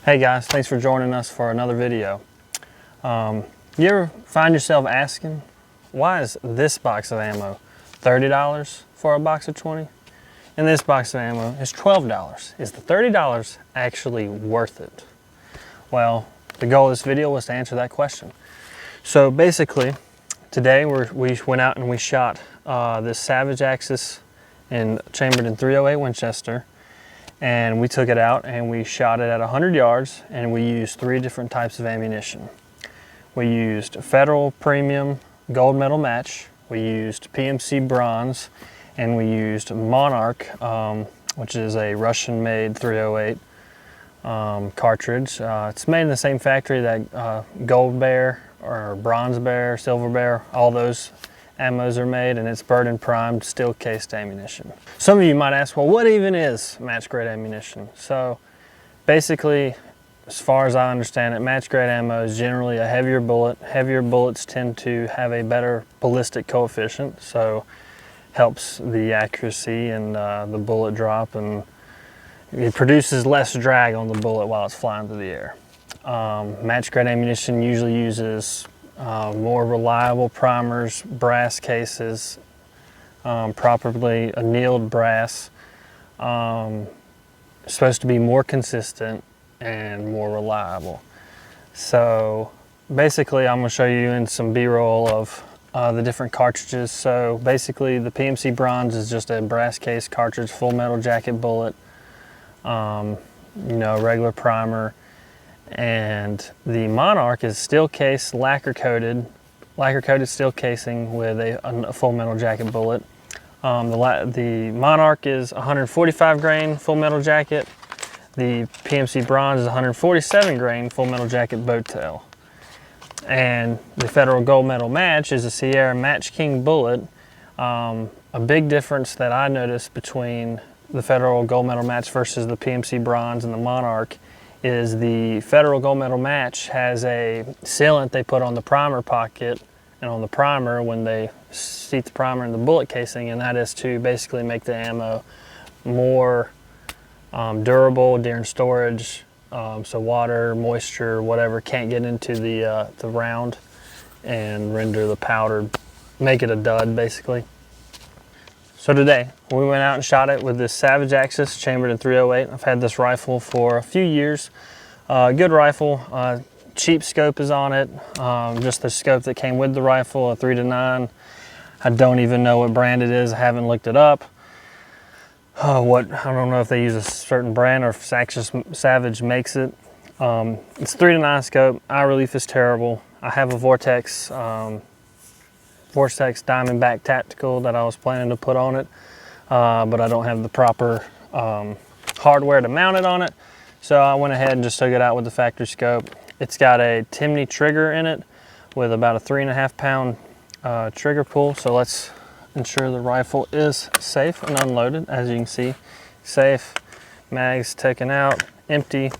Hey guys, thanks for joining us for another video. You ever find yourself asking, why is this box of ammo $30 for a box of 20? And this box of ammo is $12. Is the $30 actually worth it? Well, the goal of this video was to answer that question. So basically, today we went out and we shot this Savage Axis chambered in .308 Winchester. And we took it out and we shot it at 100 yards, and we used 3 different types of ammunition. We used Federal Premium Gold Medal Match, we used PMC Bronze, and we used Monarch, which is a Russian-made .308 cartridge. It's made in the same factory that Gold Bear or Bronze Bear, Silver Bear, all those ammos are made, and it's burden primed, steel cased ammunition. Some of you might ask, well, what even is match grade ammunition? So basically, as far as I understand it, match grade ammo is generally a heavier bullet. Heavier bullets tend to have a better ballistic coefficient, so helps the accuracy and the bullet drop, and it produces less drag on the bullet while it's flying through the air. Match grade ammunition usually uses more reliable primers, brass cases, properly annealed brass. Supposed to be more consistent and more reliable. So basically I'm going to show you in some B-roll of the different cartridges. So basically the PMC Bronze is just a brass case cartridge, full metal jacket bullet, regular primer. And the Monarch is steel case, lacquer coated steel casing with a full metal jacket bullet. The Monarch is 145 grain full metal jacket. The PMC Bronze is 147 grain full metal jacket boat tail. And the Federal Gold Medal Match is a Sierra Match King bullet. A big difference that I noticed between the Federal Gold Medal Match versus the PMC Bronze and the Monarch is the Federal Gold Medal Match has a sealant they put on the primer pocket and on the primer when they seat the primer in the bullet casing, and that is to basically make the ammo more durable during storage, so water, moisture, whatever can't get into the round and render the powder, make it a dud basically. So today, we went out and shot it with this Savage Axis chambered in .308. I've had this rifle for a few years. Good rifle, cheap scope is on it. Just the scope that came with the rifle, a 3-9. I don't even know what brand it is, I haven't looked it up. I don't know if they use a certain brand or if Savage makes it. It's 3-9 scope, eye relief is terrible. I have a Vortex Diamondback Tactical that I was planning to put on it, but I don't have the proper hardware to mount it on it. So I went ahead and just took it out with the factory scope. It's got a Timney trigger in it with about a 3.5 pound trigger pull. So let's ensure the rifle is safe and unloaded. As you can see, safe, mags taken out, empty.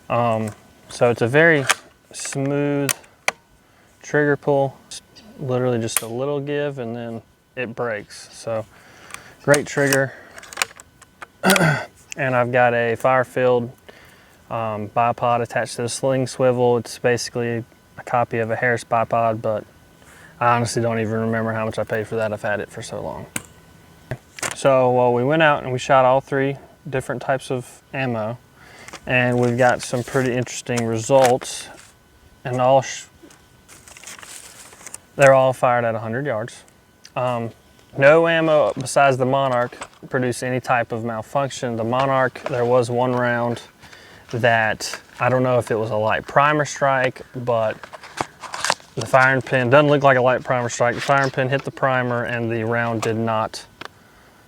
So it's a very smooth trigger pull. Literally just a little give and then it breaks. So great trigger. And I've got a fire-filled bipod attached to the sling swivel. It's basically a copy of a Harris bipod, but I honestly don't even remember how much I paid for that. I've had it for so long. So we went out and we shot all 3 different types of ammo, and we've got some pretty interesting results, and they're all fired at 100 yards. No ammo besides the Monarch produced any type of malfunction. The Monarch, there was one round that, I don't know if it was a light primer strike, but the firing pin doesn't look like a light primer strike. The firing pin hit the primer and the round did not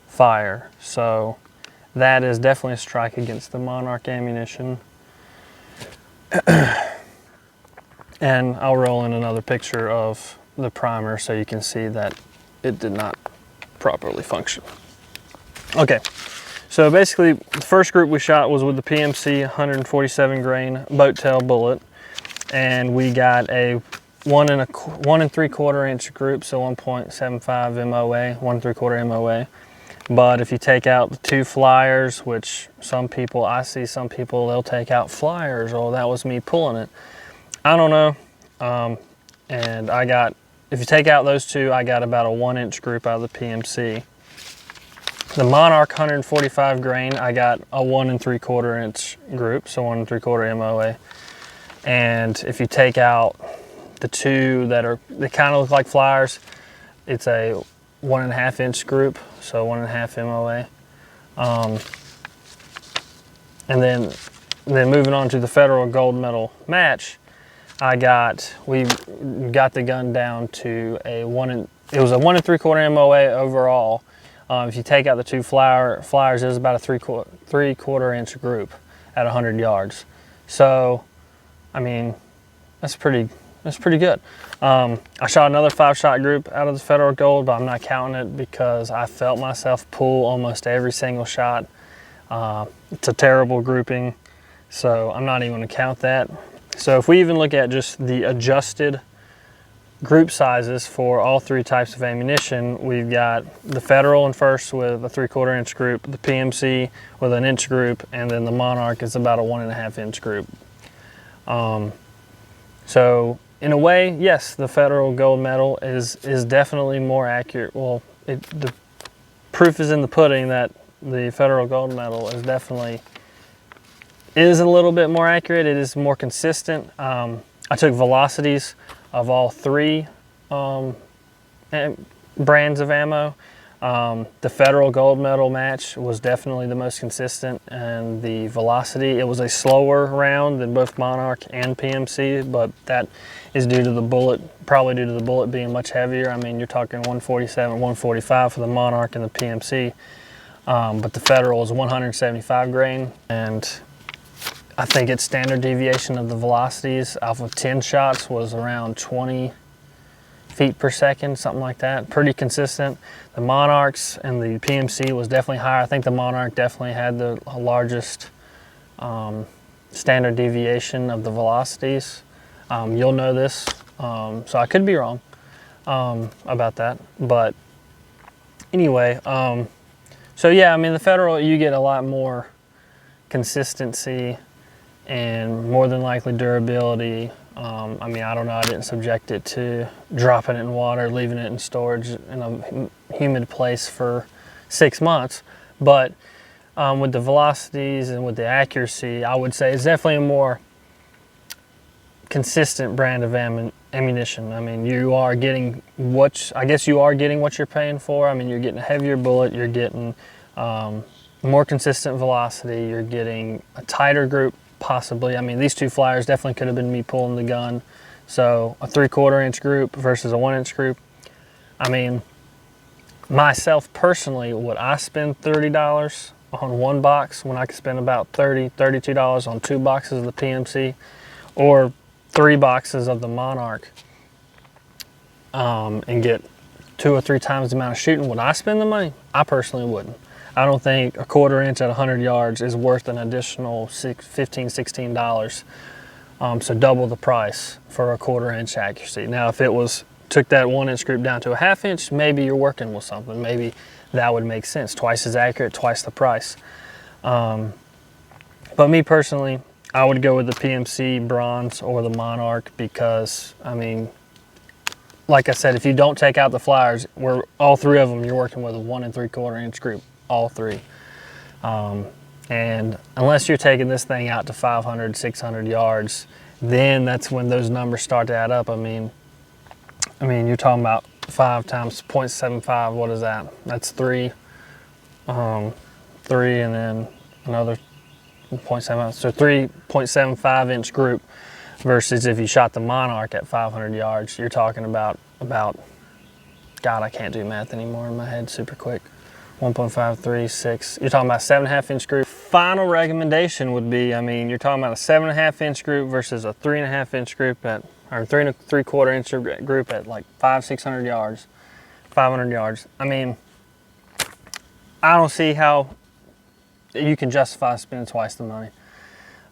fire. So that is definitely a strike against the Monarch ammunition. And I'll roll in another picture of the primer so you can see that it did not properly function. Okay, so basically the first group we shot was with the PMC 147 grain boat tail bullet, and we got a 1 3/4 inch group, so 1.75 MOA, 1 3/4 MOA. But if you take out the 2 flyers, which I see some people, they'll take out flyers, or that was me pulling it. I don't know. And if you take out those 2, I got about a 1 inch group out of the PMC. The Monarch 145 grain, I got a 1 3/4 inch group, so 1 3/4 MOA. And if you take out the 2 they kind of look like flyers, it's a 1.5 inch group, so 1.5 MOA. And then moving on to the Federal Gold Medal match, we got the gun down to it was a 1 3/4 MOA overall. If you take out the 2 flyers, it was about a 3/4 inch group at 100 yards. So, I mean, that's pretty good. I shot another 5-shot group out of the Federal Gold, but I'm not counting it because I felt myself pull almost every single shot. It's a terrible grouping, so I'm not even going to count that. So if we even look at just the adjusted group sizes for all 3 types of ammunition, we've got the Federal in first with a 3/4 inch group, the PMC with an inch group, and then the Monarch is about a 1.5 inch group. So in a way, yes, the Federal Gold Medal is definitely more accurate. Well, the proof is in the pudding that the Federal Gold Medal is a little bit more accurate. It is more consistent. I took velocities of all 3 brands of ammo. The Federal Gold Medal match was definitely the most consistent, and the velocity, it was a slower round than both Monarch and PMC, but that is due to the bullet, probably due to the bullet being much heavier. I mean, you're talking 147, 145 for the Monarch and the PMC, but the Federal is 175 grain, and I think its standard deviation of the velocities off of 10 shots was around 20 feet per second, something like that. Pretty consistent. The Monarchs and the PMC was definitely higher. I think the Monarch definitely had the largest standard deviation of the velocities. You'll know this, so I could be wrong about that. But anyway, so yeah, I mean, the Federal, you get a lot more consistency and more than likely durability. I mean, I don't know, I didn't subject it to dropping it in water, leaving it in storage in a humid place for 6 months. But with the velocities and with the accuracy, I would say it's definitely a more consistent brand of ammunition. I mean, you are getting I guess you are getting what you're paying for. I mean, you're getting a heavier bullet, you're getting more consistent velocity, you're getting a tighter group, possibly. I mean, these 2 flyers definitely could have been me pulling the gun. So a 3/4 inch group versus a 1 inch group. I mean, myself personally, would I spend $30 on 1 box when I could spend about $30, $32 on 2 boxes of the PMC or 3 boxes of the Monarch and get 2 or 3 times the amount of shooting? Would I spend the money? I personally wouldn't. I don't think a 1/4 inch at 100 yards is worth an additional $15, $16. So double the price for a 1/4 inch accuracy. Now, if it took that 1 inch group down to a 1/2 inch, maybe you're working with something. Maybe that would make sense. Twice as accurate, twice the price. But me personally, I would go with the PMC Bronze or the Monarch because, I mean, like I said, if you don't take out the flyers, all 3 of them, you're working with a 1 3/4 inch group, all 3. And unless you're taking this thing out to 500, 600 yards, then that's when those numbers start to add up. I mean, you're talking about 5 times 0.75, what is that? That's 3, 3 and then another 0.7, so 3.75 inch group versus if you shot the Monarch at 500 yards, you're talking about, God, I can't do math anymore in my head super quick. 1.536, you're talking about 7.5 inch group. Final recommendation would be, I mean, you're talking about a 7.5 inch group versus a 3.5 inch group at, or 3 3/4 inch group at like 500-600 yards, 500 yards. I mean, I don't see how you can justify spending twice the money.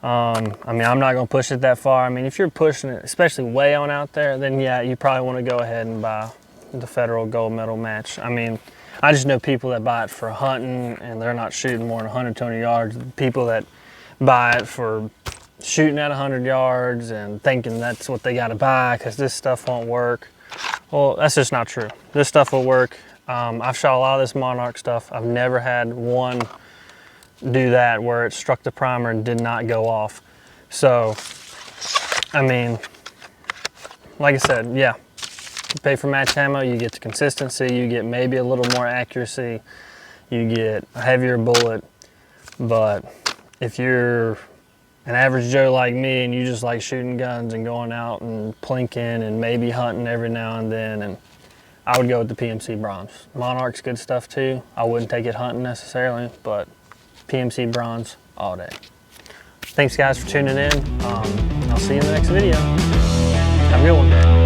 I mean, I'm not going to push it that far. I mean, if you're pushing it, especially way on out there, then yeah, you probably want to go ahead and buy the Federal Gold Medal match. I mean, I just know people that buy it for hunting and they're not shooting more than 120 yards. People that buy it for shooting at 100 yards and thinking that's what they got to buy because this stuff won't work. Well, that's just not true. This stuff will work. I've shot a lot of this Monarch stuff. I've never had one do that where it struck the primer and did not go off. So, I mean, like I said, yeah, you pay for match ammo, you get the consistency, you get maybe a little more accuracy, you get a heavier bullet. But if you're an average Joe like me and you just like shooting guns and going out and plinking and maybe hunting every now and then, and I would go with the PMC Bronze. Monarch's good stuff too. I wouldn't take it hunting necessarily, but PMC Bronze all day. Thanks guys for tuning in. I'll see you in the next video. Have a good one.